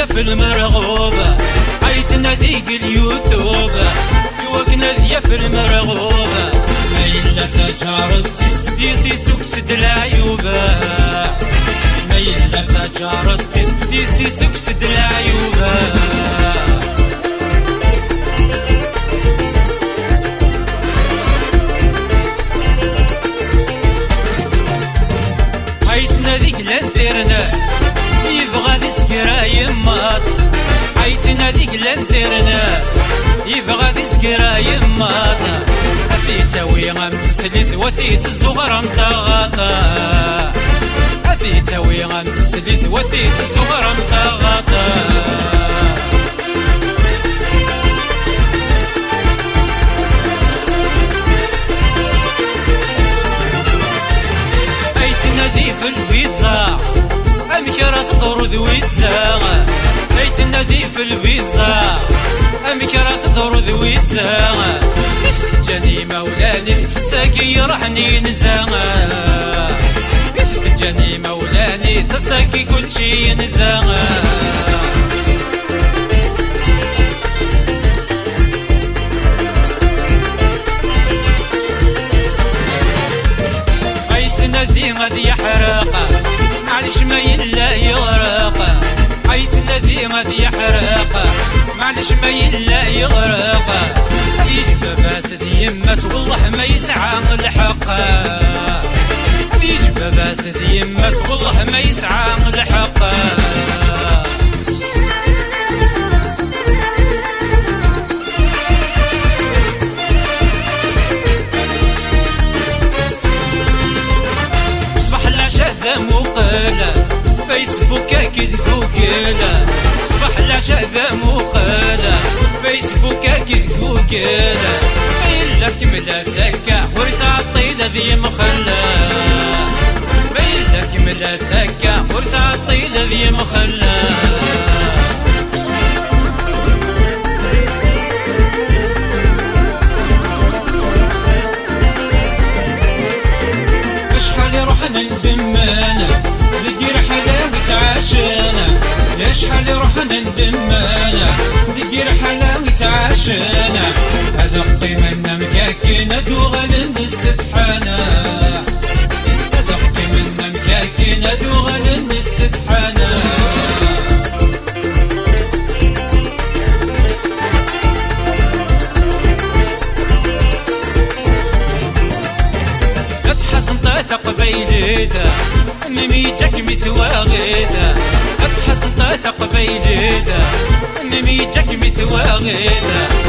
ذي في المرغوبة عيتنا ذيق اليوتيوب يوكنا ذي في المرغوبة ما إلا تجارت تسديسي سكسد العيوبة ما إلا تجارت تسديسي سكسد العيوبة عيتنا ذيك لنديرنا يبغى ذي سكرا يماط عيتنا ذيك لنديرنا يبغى ذي سكرا يماط أثي تاوي غام تسلث وثي تزغر متغاطا أثي تاوي غام تسلث وثي تزغر متغاطا عيتنا ذي في الفيزا أمكرة تضر ذويزا عيتنا ذي في الفيزا أمكرة تضر ذويزا يسجني مولاني سساكي يرحني نزاغا يسجني مولاني سساكي كل شي نزاغا عيتنا ذي غادي يحرق معلش ما يلا يغرق عيتنا ذي غادي يحرق معلش ما يلا يغرق يجب باس ذي يمس والله ما يسعى الحق يجب باس ذي يمس والله ما يسعى الحق صباح العشاء ذا مقالة فيسبوك أكيد جوجل صباح العشاء ذا مقالة فيسبوك أكيد جوجل إلا كمل سكة ورتعطي لذي مخلى إلا كمل سكة ورتعطي لذي مخلى شحال روحنا ندمنا ذكي رحلة عاشنا يا شحال روحنا ندمنا ذكي رحلة عاشنا هذا قيمنا مكاكينا دوغل السفحانة هذا قيمنا مكاكينا دوغل السفحانة لا تحزن طاثق بيليذا ميمي جاك مثواغيذا لا تحزن طاثق بيليذا ميمي جاك مثواغيذا